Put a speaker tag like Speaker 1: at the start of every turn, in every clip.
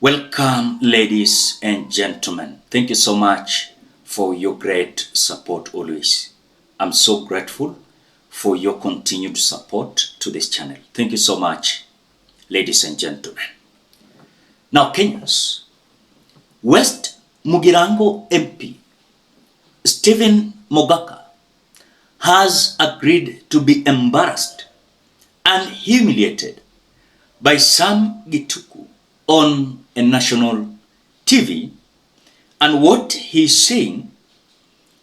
Speaker 1: Welcome, ladies and gentlemen. Thank you so much for your great support always. I'm so grateful for your continued support to this channel. Thank you so much, ladies and gentlemen. Now, Kenyans, West Mugirango MP Stephen Mogaka has agreed to be embarrassed and humiliated by Sam Gituku on a national TV, and what he's saying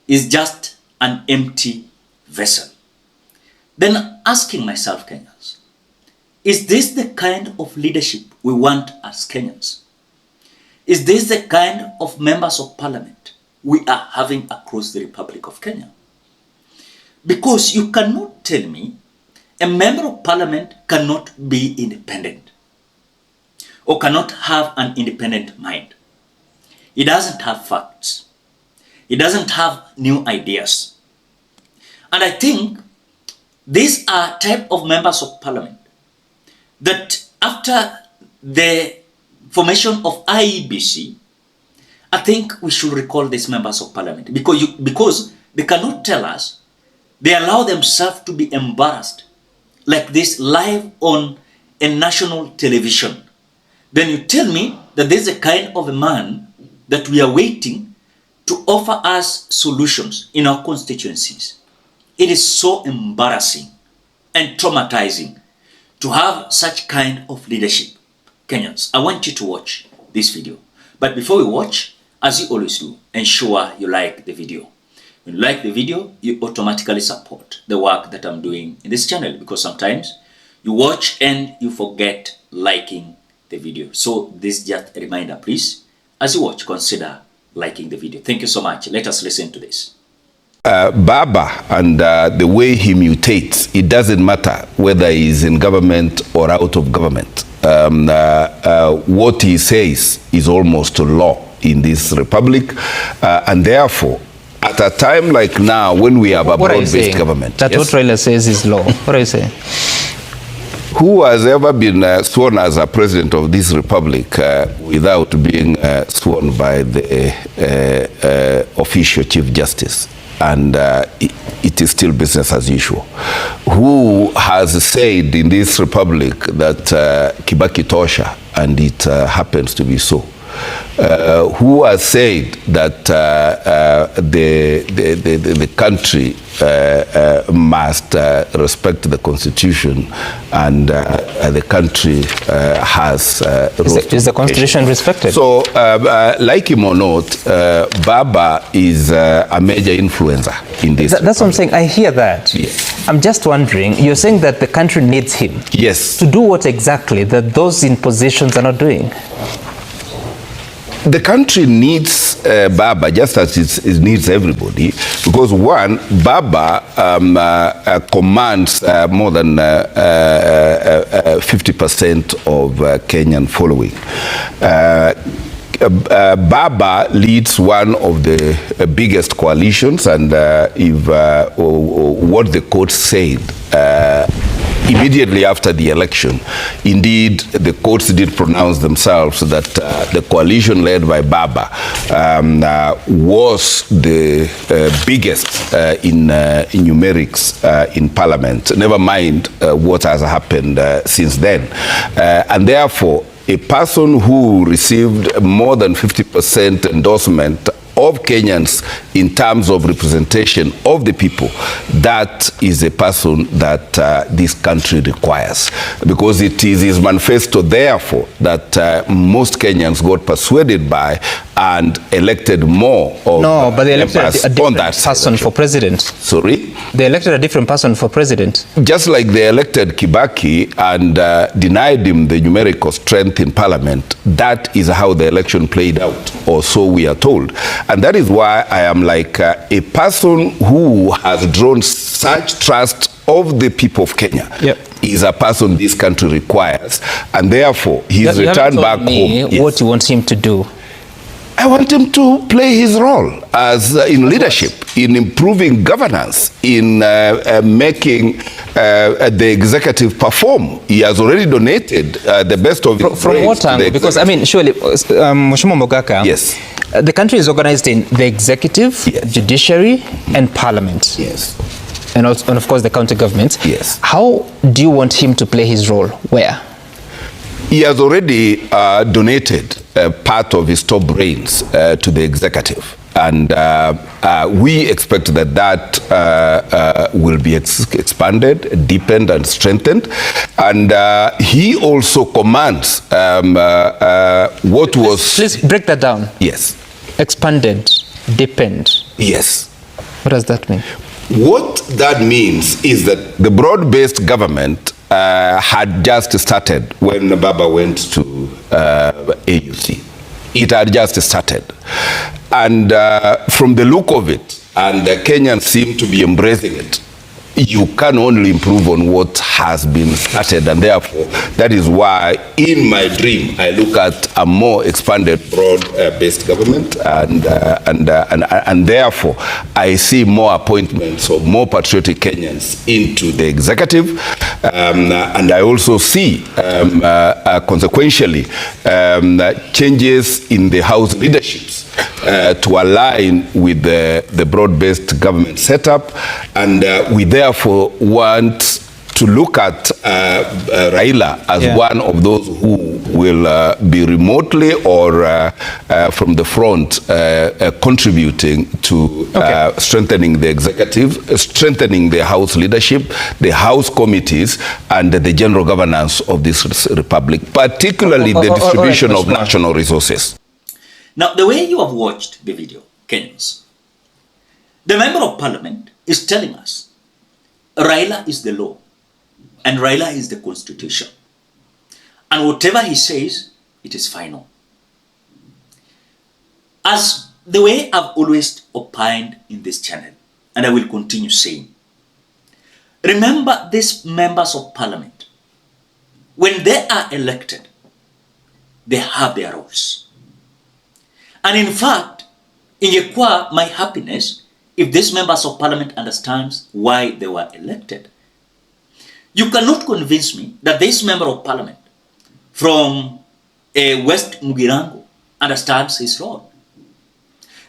Speaker 1: is just an empty vessel. Then asking myself, Kenyans, is this the kind of leadership we want as Kenyans? Is this the kind of members of parliament we are having across the Republic of Kenya? Because you cannot tell me a member of parliament cannot be independent or cannot have an independent mind. He doesn't have facts. He doesn't have new ideas. And I think these are type of members of parliament that after the formation of IEBC, I think we should recall these members of parliament because they cannot tell us. They allow themselves to be embarrassed like this live on a national television. Then you tell me that there's a kind of a man that we are waiting to offer us solutions in our constituencies. It is so embarrassing and traumatizing to have such kind of leadership. Kenyans, I want you to watch this video. But before we watch, as you always do, ensure you like the video. When you like the video, you automatically support the work that I'm doing in this channel, because sometimes you watch and you forget liking the video. So this is just a reminder, please, as you watch, consider liking the video. Thank you so much. Let us listen to this.
Speaker 2: Baba and the way he mutates, it doesn't matter whether he's in government or out of government. What he says is almost a law in this republic, and therefore, at a time like now, when we have a broad-based government,
Speaker 3: that what Raila says is law. What are you saying?
Speaker 2: Who has ever been sworn as a president of this republic without being sworn by the official chief justice? And it is still business as usual. Who has said in this republic that Kibaki tosha, and it happens to be so? Who has said that the country must respect the constitution, and the country has
Speaker 3: is the constitution respected?
Speaker 2: So, like him or not, Baba is a major influencer in this.
Speaker 3: That's what I'm saying. I hear that. Yes. I'm just wondering, you're saying that the country needs him.
Speaker 2: Yes.
Speaker 3: To do what exactly that those in positions are not doing?
Speaker 2: The country needs Baba just as it needs everybody, because one, Baba commands more than 50% of Kenyan following. Baba leads one of the biggest coalitions, and if what the court said immediately after the election, indeed, the courts did pronounce themselves that the coalition led by Baba was the biggest in numerics in parliament, never mind what has happened since then. And therefore, a person who received more than 50% endorsement of Kenyans in terms of representation of the people, that is a person that this country requires. Because it is his manifesto, therefore, that most Kenyans got persuaded by and elected more of.
Speaker 3: No, but they elected a different person for president.
Speaker 2: Sorry?
Speaker 3: They elected a different person for president.
Speaker 2: Just like they elected Kibaki and denied him the numerical strength in parliament, that is how the election played out, or so we are told. And that is why I am like a person who has drawn such trust of the people of Kenya.
Speaker 3: Yep.
Speaker 2: Is a person this country requires, and therefore his return back home.
Speaker 3: What you want him to do?
Speaker 2: I want him to play his role as in leadership, in improving governance, in making the executive perform. He has already donated the best of his
Speaker 3: from what angle? Because I mean, surely, Mheshimiwa Mogaka,
Speaker 2: yes,
Speaker 3: the country is organized in the executive,
Speaker 2: yes,
Speaker 3: judiciary, and parliament.
Speaker 2: Yes.
Speaker 3: And also, and of course, the county government.
Speaker 2: Yes.
Speaker 3: How do you want him to play his role? Where?
Speaker 2: He has already donated part of his top brains to the executive. And we expect that that will be expanded, deepened, and strengthened. And he also commands what was...
Speaker 3: Please break that down.
Speaker 2: Yes.
Speaker 3: Expanded, deepened.
Speaker 2: Yes.
Speaker 3: What does that mean?
Speaker 2: What that means is that the broad-based government had just started when Baba went to AUC. It had just started. And from the look of it, and the Kenyans seem to be embracing it, you can only improve on what has been started. And therefore, that is why in my dream, I look at a more expanded, broad-based government. And therefore, I see more appointments of more patriotic Kenyans into the executive. And I also see, consequentially, changes in the House leaderships to align with the broad-based government setup. And we therefore want to look at Raila as one of those who will be remotely or from the front contributing to strengthening the executive, strengthening the House leadership, the House committees, and the general governance of this republic, particularly the distribution of national resources.
Speaker 1: Now, the way you have watched the video, Kenyans, the Member of Parliament is telling us Raila is the law and Raila is the constitution. And whatever he says, it is final. As the way I've always opined in this channel, and I will continue saying, remember these members of Parliament, when they are elected, they have their roles. And in fact, in Yekwa, my happiness, if these members of Parliament understands why they were elected, you cannot convince me that this member of Parliament from West Mugirango understands his role.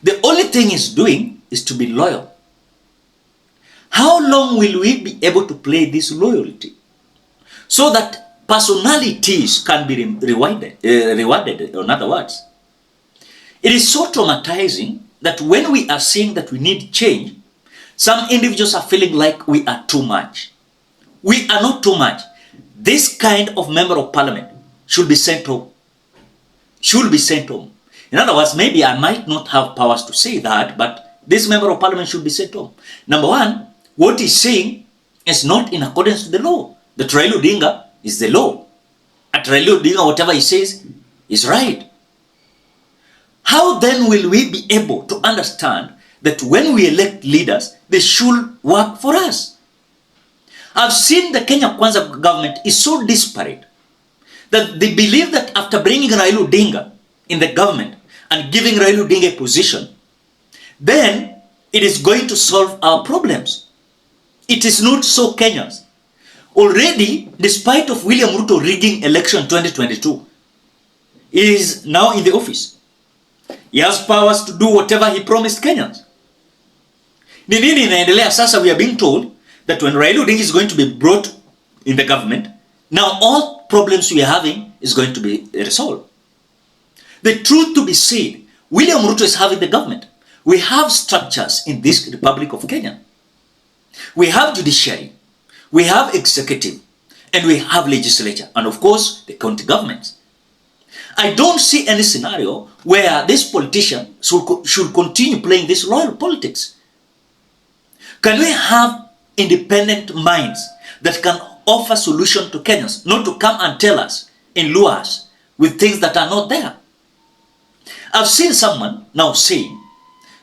Speaker 1: The only thing he's doing is to be loyal. How long will we be able to play this loyalty so that personalities can be rewarded? In other words, it is so traumatizing that when we are seeing that we need change, some individuals are feeling like we are too much. We are not too much. This kind of member of Parliament should be sent home. Should be sent home. In other words, maybe I might not have powers to say that, but this member of Parliament should be sent home. Number one, what he's saying is not in accordance to the law. The Raila Odinga is the law. At Raila Odinga, whatever he says is right. How then will we be able to understand that when we elect leaders, they should work for us? I've seen the Kenya Kwanza government is so disparate that they believe that after bringing Raila Odinga in the government and giving Raila Odinga a position, then it is going to solve our problems. It is not so, Kenyans. Already, despite of William Ruto rigging election 2022, he is now in the office. He has powers to do whatever he promised Kenyans. Ni nini inaendelea sasa? We are being told that when Raila Odinga is going to be brought in the government, now all problems we are having is going to be resolved. The truth to be said, William Ruto is having the government. We have structures in this Republic of Kenya. We have judiciary, we have executive, and we have legislature, and of course the county governments. I don't see any scenario where this politician should continue playing this loyal politics. Can we have independent minds that can offer solution to Kenyans, not to come and tell us and lure us with things that are not there? I've seen someone now saying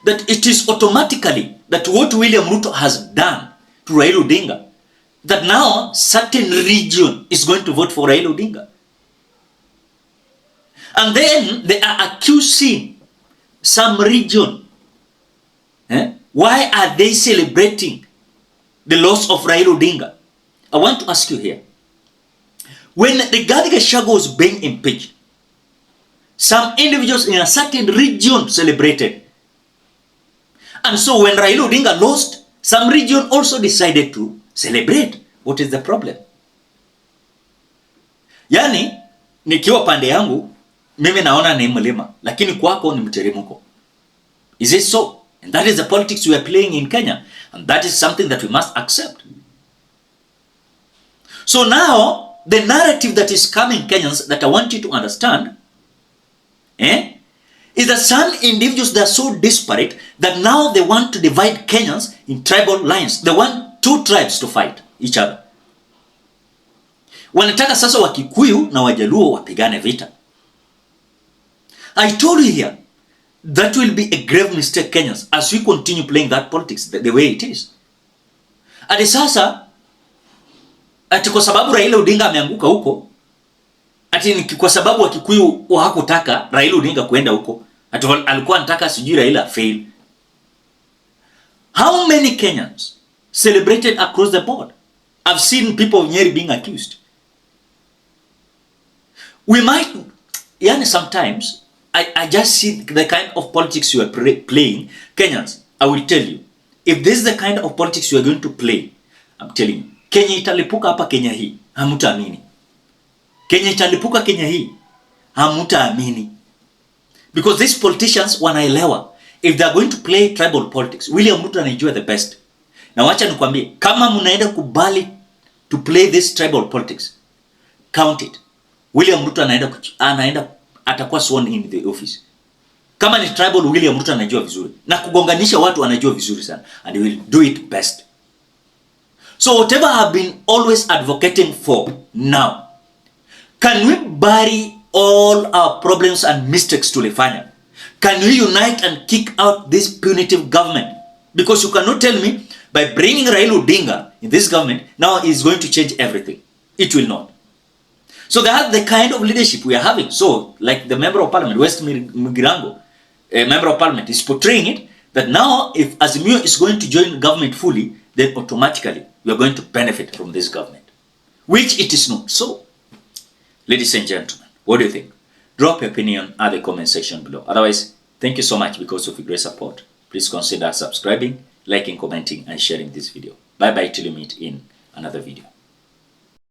Speaker 1: that it is automatically that what William Ruto has done to Raila Odinga, that now certain region is going to vote for Raila Odinga. And then they are accusing some region, why are they celebrating the loss of Raila Odinga? I want to ask you here. When the Rigathi Gachagua was being impeached, some individuals in a certain region celebrated. And so when Raila Odinga lost, some region also decided to celebrate. What is the problem? Yani, nikiwa pande yangu, mimi naona ni mlima, lakini kwako ni mteremko. Is it so? And that is the politics we are playing in Kenya. And that is something that we must accept. So now, the narrative that is coming, Kenyans, that I want you to understand, is that some individuals that are so disparate that now they want to divide Kenyans in tribal lines. They want two tribes to fight each other. Wanataka sasa Wakikuyu na Wajaluo wapigane vita. I told you here, that will be a grave mistake, Kenyans, as we continue playing that politics the way it is. Ati sasa, ati kwa sababu Raila Odinga ameanguka huko, ati ni kwa sababu Wakikuyu hawakutaka Raila Odinga kuenda huko, ati alikuwa anataka sijui Raila fail. How many Kenyans celebrated across the board? I've seen people of Nyeri being accused. We might, yani sometimes, I just see the kind of politics you are playing. Kenyans, I will tell you, if this is the kind of politics you are going to play, I'm telling you, Kenya italipuka hapa Kenya hii, hamutaamini. Kenya italipuka Kenya hii, hamutaamini. Because these politicians wanaelewa, if they are going to play tribal politics, William Ruto anajua the best. Na wacha nikwambie, kama mnaenda kubali to play this tribal politics, count it. William Ruto anaenda atakuwa sworn in the office. Kama ni tribal, William Ruto anajua vizuri. Na kugonganisha watu anajua vizuri sana. And he will do it best. So whatever I have been always advocating for now, can we bury all our problems and mistakes tulifanya? Can we unite and kick out this punitive government? Because you cannot tell me by bringing Raila Odinga in this government, now is going to change everything. It will not. So that's the kind of leadership we are having. So, like the member of parliament, West Migirango, a member of parliament, is portraying it that now if Azimio is going to join government fully, then automatically we are going to benefit from this government. Which it is not so. Ladies and gentlemen, what do you think? Drop your opinion at the comment section below. Otherwise, thank you so much because of your great support. Please consider subscribing, liking, commenting, and sharing this video. Bye bye till you meet in another video.